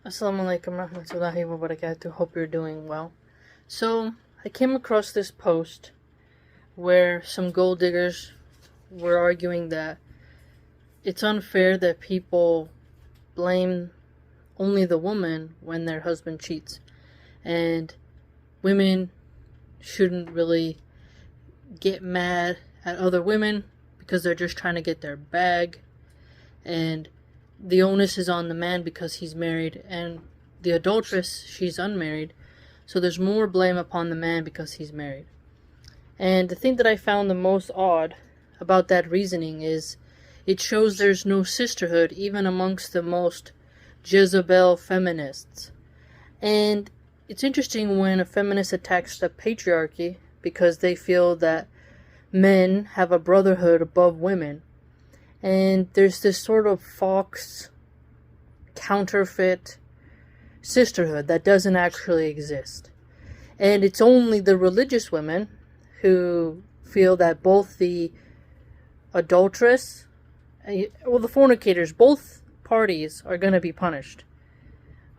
Assalamu alaikum warahmatullahi wabarakatuh. Hope you're doing well. So, I came across this post where some gold diggers were arguing that it's unfair that people blame only the woman when their husband cheats. And women shouldn't really get mad at other women because they're just trying to get their bag. And the onus is on the man because he's married, and the adulteress, she's unmarried, so there's more blame upon the man because he's married. And the thing that I found the most odd about that reasoning is it shows there's no sisterhood even amongst the most Jezebel feminists. And it's interesting when a feminist attacks the patriarchy because they feel that men have a brotherhood above women. And there's this sort of false, counterfeit sisterhood that doesn't actually exist. And it's only the religious women who feel that both the adulteress, well, the fornicators, both parties are going to be punished.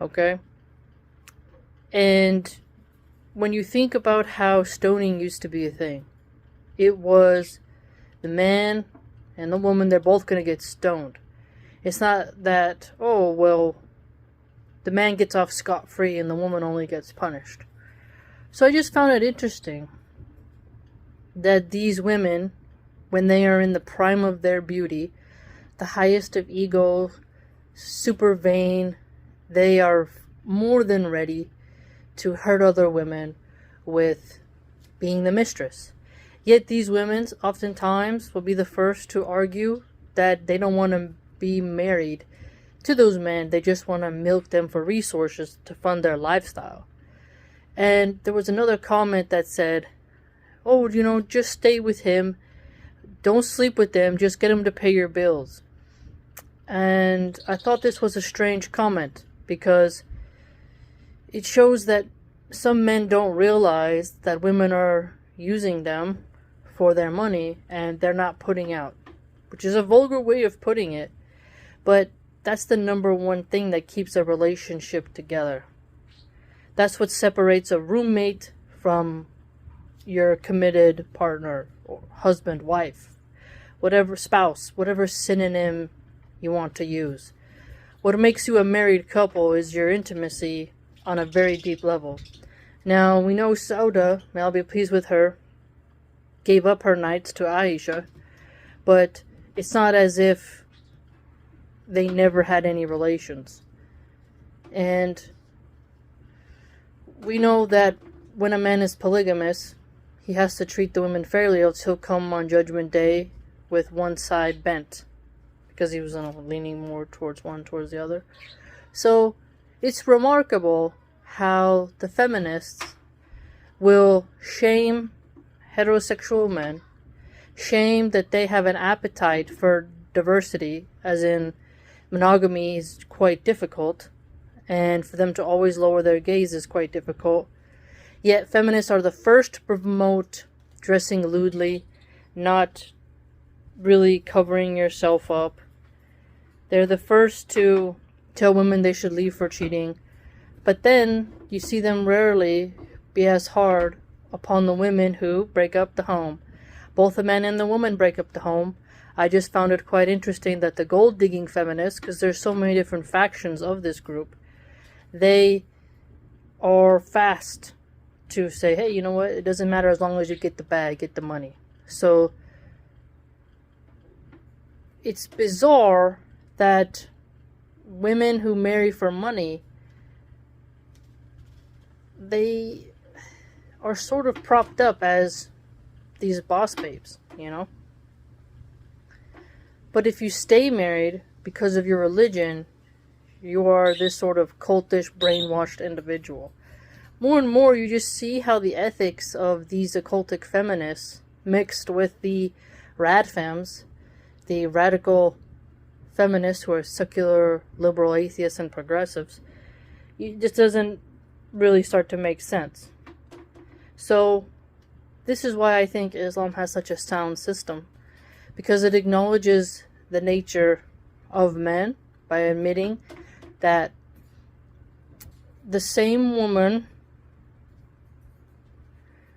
Okay? And when you think about how stoning used to be a thing, it was the man and the woman, they're both going to get stoned. It's not that, oh, well, the man gets off scot-free and the woman only gets punished. So I just found it interesting that these women, when they are in the prime of their beauty, the highest of ego, super vain, they are more than ready to hurt other women with being the mistress. Yet these women oftentimes will be the first to argue that they don't want to be married to those men. They just want to milk them for resources to fund their lifestyle. And there was another comment that said, oh, just stay with him. Don't sleep with them. Just get him to pay your bills. And I thought this was a strange comment because it shows that some men don't realize that women are using them for their money and they're not putting out, which is a vulgar way of putting it, but that's the number one thing that keeps a relationship together. That's what separates a roommate from your committed partner or husband, wife, whatever, spouse, whatever synonym you want to use. What makes you a married couple is your intimacy on a very deep level. Now, we know Sauda, may Allah be pleased with her, gave up her nights to Aisha, but it's not as if they never had any relations. And we know that when a man is polygamous, he has to treat the women fairly, else he'll come on Judgment Day with one side bent, because he was leaning more towards one, towards the other. So it's remarkable how the feminists will shame heterosexual men, shame that they have an appetite for diversity, as in monogamy is quite difficult, and for them to always lower their gaze is quite difficult. Yet feminists are the first to promote dressing lewdly, not really covering yourself up. They're the first to tell women they should leave for cheating, but then you see them rarely be as hard upon the women who break up the home. Both the man and the woman break up the home. I just found it quite interesting that the gold-digging feminists, because there's so many different factions of this group, they are fast to say, hey, you know what, it doesn't matter as long as you get the bag, get the money. So it's bizarre that women who marry for money, they are sort of propped up as these boss babes, But if you stay married because of your religion, you are this sort of cultish, brainwashed individual. More and more, you just see how the ethics of these occultic feminists mixed with the radfems, the radical feminists who are secular, liberal, atheists, and progressives, it just doesn't really start to make sense. So this is why I think Islam has such a sound system, because it acknowledges the nature of men by admitting that the same woman,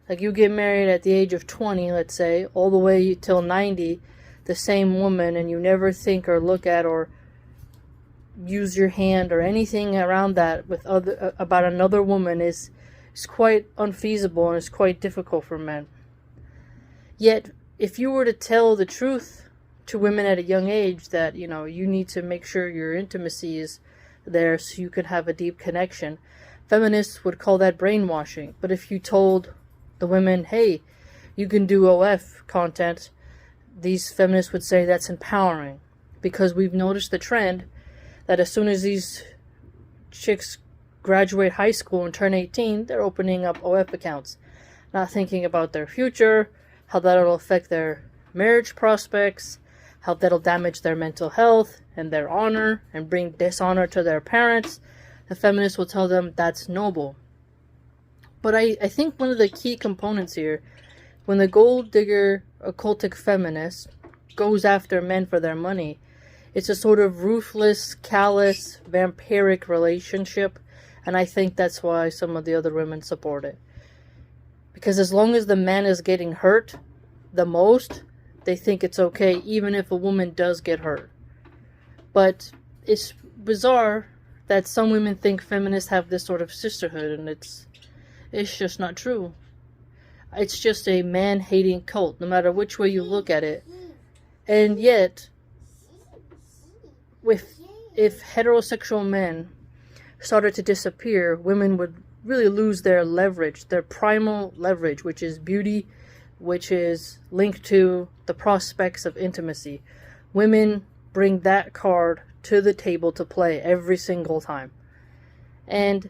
like you get married at the age of 20, let's say, all the way till 90, the same woman, and you never think or look at or use your hand or anything around that with about another woman is quite unfeasible, and it's quite difficult for men. Yet, if you were to tell the truth to women at a young age that, you know, you need to make sure your intimacy is there so you can have a deep connection, feminists would call that brainwashing. But if you told the women, hey, you can do OF content, these feminists would say that's empowering. Because we've noticed the trend that as soon as these chicks graduate high school and turn 18, they're opening up OF accounts, not thinking about their future, how that'll affect their marriage prospects, how that'll damage their mental health and their honor and bring dishonor to their parents. The feminists will tell them that's noble. But I think one of the key components here, when the gold digger occultic feminist goes after men for their money, it's a sort of ruthless, callous, vampiric relationship, and I think that's why some of the other women support it. Because as long as the man is getting hurt the most, they think it's okay, even if a woman does get hurt. But it's bizarre that some women think feminists have this sort of sisterhood, and it's just not true. It's just a man-hating cult, no matter which way you look at it. And yet, if heterosexual men started to disappear, women would really lose their leverage, their primal leverage, which is beauty, which is linked to the prospects of intimacy. Women bring that card to the table to play every single time. And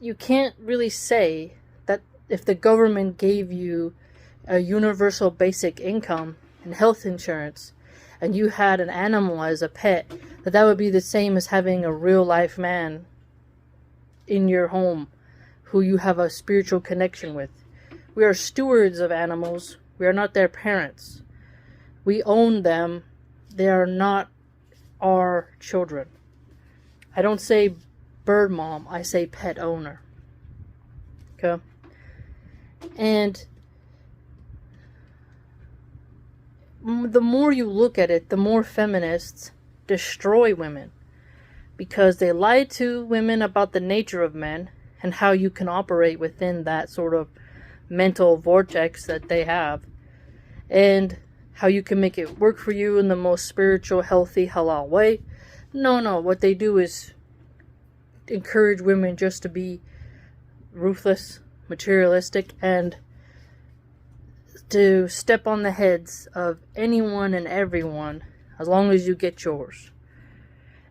you can't really say that if the government gave you a universal basic income and health insurance, and you had an animal as a pet, that would be the same as having a real life man in your home who you have a spiritual connection with. We are stewards of animals. We are not their parents. We own them. They are not our children. I don't say bird mom, I say pet owner. Okay? And the more you look at it, the more feminists destroy women, because they lie to women about the nature of men and how you can operate within that sort of mental vortex that they have, and how you can make it work for you in the most spiritual, healthy, halal way. No, what they do is encourage women just to be ruthless, materialistic, and to step on the heads of anyone and everyone as long as you get yours.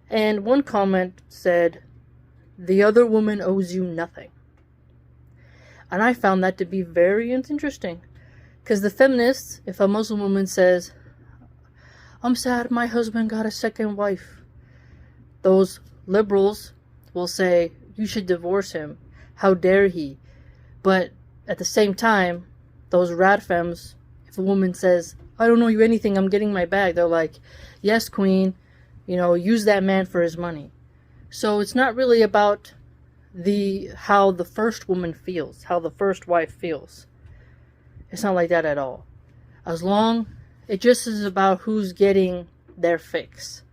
And one comment said, the other woman owes you nothing. And I found that to be very interesting. Because the feminists, if a Muslim woman says, I'm sad my husband got a second wife, those liberals will say, you should divorce him. How dare he? But at the same time, those rat femmes, if a woman says, I don't owe you anything, I'm getting my bag, they're like, yes, queen, use that man for his money. So it's not really about how the first woman feels, how the first wife feels. It's not like that at all. It just is about who's getting their fix.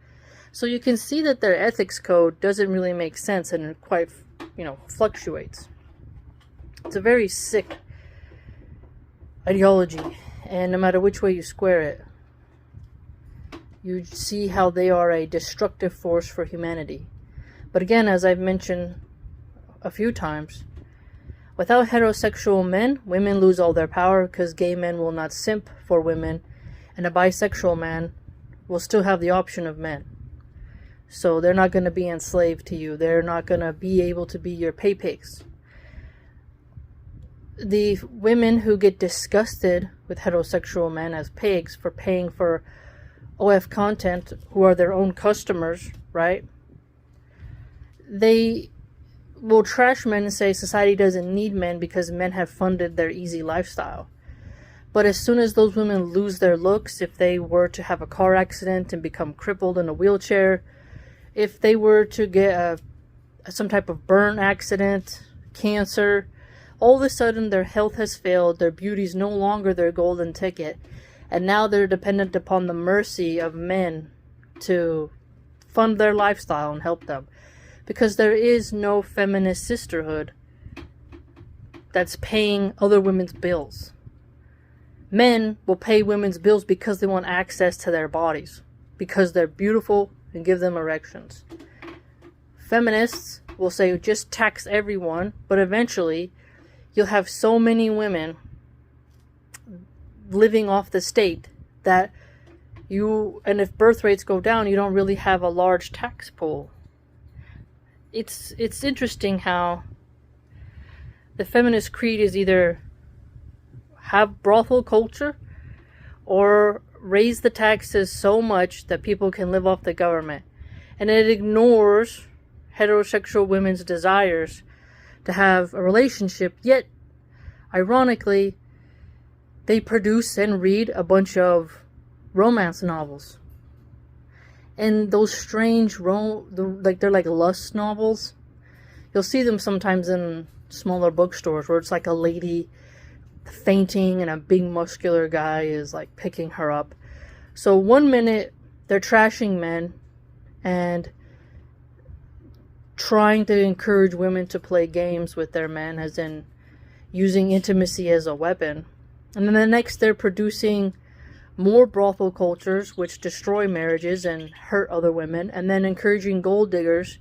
So you can see that their ethics code doesn't really make sense, and it quite, fluctuates. It's a very sick ideology, and no matter which way you square it, you see how they are a destructive force for humanity. But again, as I've mentioned a few times, without heterosexual men, women lose all their power, because gay men will not simp for women, and a bisexual man will still have the option of men. So they're not going to be enslaved to you. They're not going to be able to be your pay pigs. The women who get disgusted with heterosexual men as pigs for paying for OF content, who are their own customers, right? They will trash men and say society doesn't need men because men have funded their easy lifestyle. But as soon as those women lose their looks, if they were to have a car accident and become crippled in a wheelchair, if they were to get some type of burn accident, cancer, all of a sudden their health has failed, their beauty's no longer their golden ticket, and now they're dependent upon the mercy of men to fund their lifestyle and help them. Because there is no feminist sisterhood that's paying other women's bills. Men will pay women's bills because they want access to their bodies, because they're beautiful and give them erections. Feminists will say just tax everyone, but eventually you'll have so many women living off the state that and if birth rates go down, you don't really have a large tax pool. It's interesting how the feminist creed is either have brothel culture or raise the taxes so much that people can live off the government. And it ignores heterosexual women's desires to have a relationship, yet ironically they produce and read a bunch of romance novels. And those strange they're like lust novels. You'll see them sometimes in smaller bookstores where it's like a lady fainting and a big muscular guy is like picking her up. So one minute they're trashing men and trying to encourage women to play games with their men, as in using intimacy as a weapon. And then the next they're producing more brothel cultures which destroy marriages and hurt other women, and then encouraging gold diggers,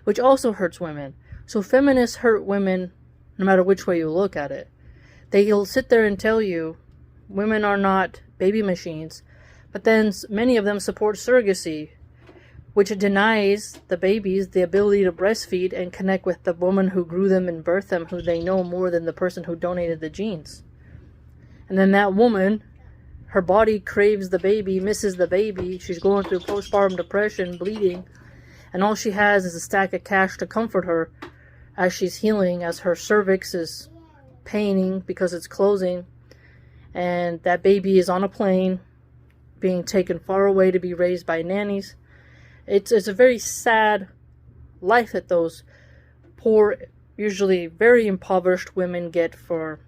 which also hurts women. So feminists hurt women no matter which way you look at it. They'll sit there and tell you women are not baby machines, but then many of them support surrogacy, which denies the babies the ability to breastfeed and connect with the woman who grew them and birthed them, who they know more than the person who donated the genes. And then that woman, her body craves the baby, misses the baby, she's going through postpartum depression, bleeding, and all she has is a stack of cash to comfort her as she's healing, as her cervix is paining because it's closing, and that baby is on a plane being taken far away to be raised by nannies. It's a very sad life that those poor, usually very impoverished women get for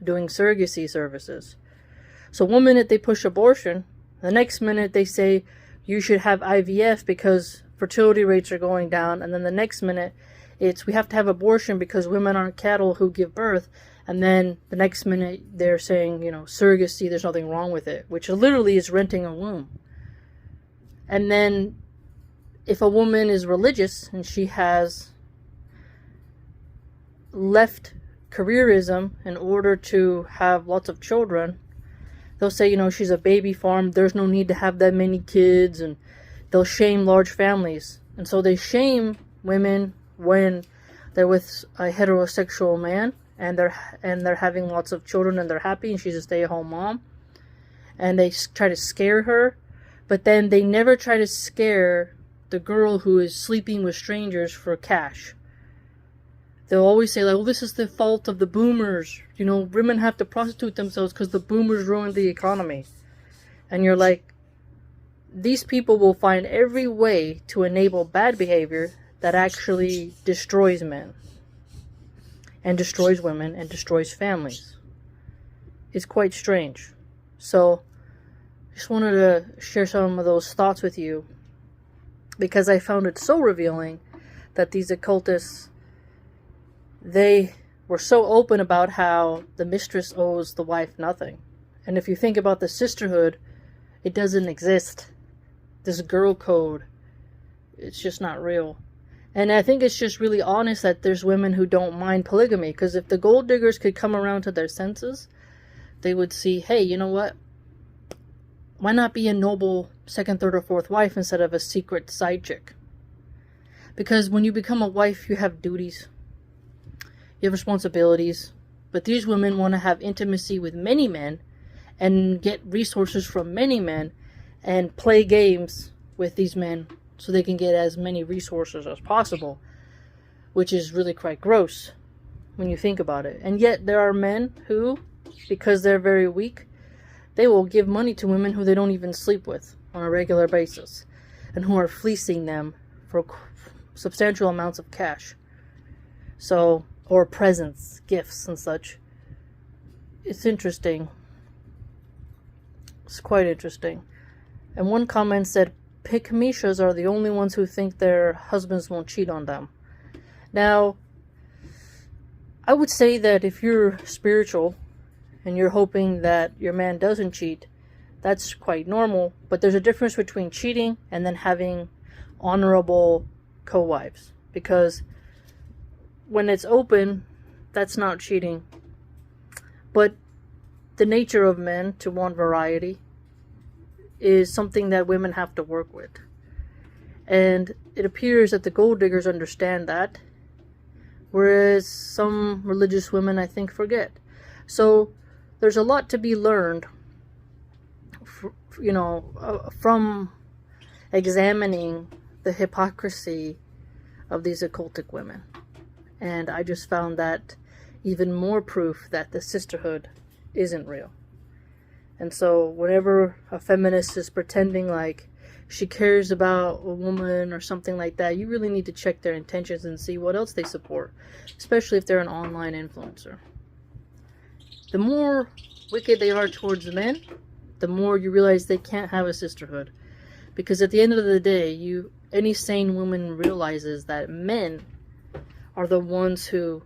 doing surrogacy services. So one minute they push abortion, the next minute they say you should have IVF because fertility rates are going down, and then the next minute it's we have to have abortion because women aren't cattle who give birth, and then the next minute they're saying, surrogacy, there's nothing wrong with it, which literally is renting a womb. And then if a woman is religious and she has left careerism in order to have lots of children, they'll say, she's a baby farm, there's no need to have that many kids, and they'll shame large families. And so they shame women when they're with a heterosexual man and they're having lots of children and they're happy and she's a stay-at-home mom. And they try to scare her, but then they never try to scare the girl who is sleeping with strangers for cash. They'll always say, this is the fault of the boomers. Women have to prostitute themselves because the boomers ruined the economy. And you're like, these people will find every way to enable bad behavior that actually destroys men and destroys women and destroys families. It's quite strange. So, I just wanted to share some of those thoughts with you because I found it so revealing that these occultists, they were so open about how the mistress owes the wife nothing. And if you think about the sisterhood, it doesn't exist. This girl code, it's just not real. And I think it's just really honest that there's women who don't mind polygamy, because if the gold diggers could come around to their senses, they would see, hey, you know what? Why not be a noble second, third, or fourth wife instead of a secret side chick? Because when you become a wife, you have duties. You have responsibilities. But these women want to have intimacy with many men and get resources from many men and play games with these men so they can get as many resources as possible, which is really quite gross when you think about it. And yet there are men who, because they're very weak, they will give money to women who they don't even sleep with on a regular basis and who are fleecing them for substantial amounts of cash. So, or presents, gifts, and such. It's interesting. It's quite interesting. And one comment said, pick-meshas are the only ones who think their husbands won't cheat on them. Now, I would say that if you're spiritual and you're hoping that your man doesn't cheat, that's quite normal. But there's a difference between cheating and then having honorable co-wives. Because when it's open, that's not cheating. But the nature of men to want variety is something that women have to work with. And it appears that the gold diggers understand that, whereas some religious women, I think, forget. So there's a lot to be learned, from examining the hypocrisy of these occultic women. And I just found that even more proof that the sisterhood isn't real. And so whenever a feminist is pretending like she cares about a woman or something like that, you really need to check their intentions and see what else they support, especially if they're an online influencer. The more wicked they are towards men, the more you realize they can't have a sisterhood. Because at the end of the day, any sane woman realizes that men are the ones who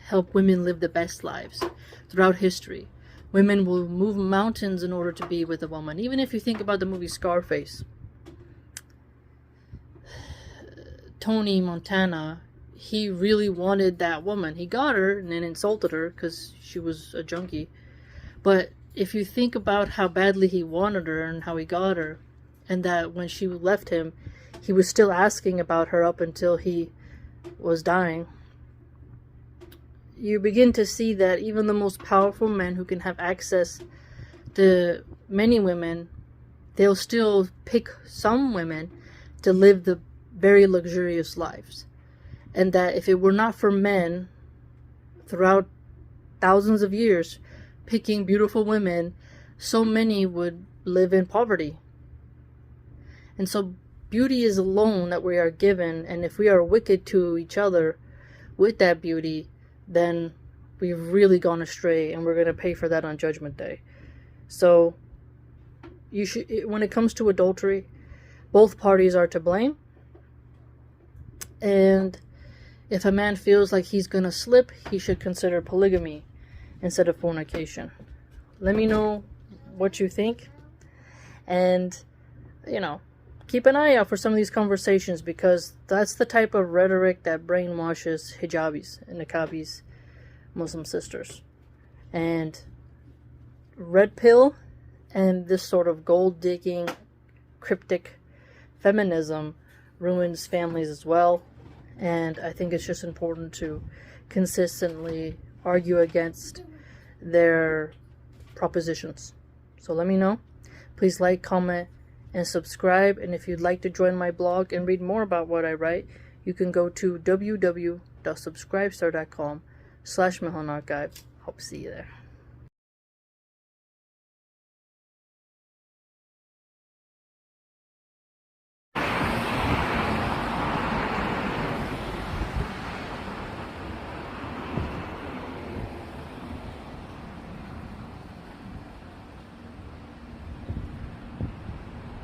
help women live the best lives throughout history. Women will move mountains in order to be with a woman. Even if you think about the movie Scarface, Tony Montana, he really wanted that woman. He got her and then insulted her because she was a junkie. But if you think about how badly he wanted her and how he got her, and that when she left him, he was still asking about her up until he was dying, you begin to see that even the most powerful men who can have access to many women, they'll still pick some women to live the very luxurious lives. And that if it were not for men throughout thousands of years picking beautiful women, so many would live in poverty. And so beauty is a loan that we are given, and if we are wicked to each other with that beauty, then we've really gone astray, and we're going to pay for that on Judgment Day. So you should, when it comes to adultery, both parties are to blame. And if a man feels like he's going to slip, he should consider polygamy instead of fornication. Let me know what you think. And, keep an eye out for some of these conversations, because that's the type of rhetoric that brainwashes hijabis and niqabis, Muslim sisters. And red pill and this sort of gold-digging, cryptic feminism ruins families as well. And I think it's just important to consistently argue against their propositions. So let me know. Please like, comment, and subscribe. And if you'd like to join my blog and read more about what I write, you can go to www.subscribestar.com/Milahan Archive. Hope to see you there.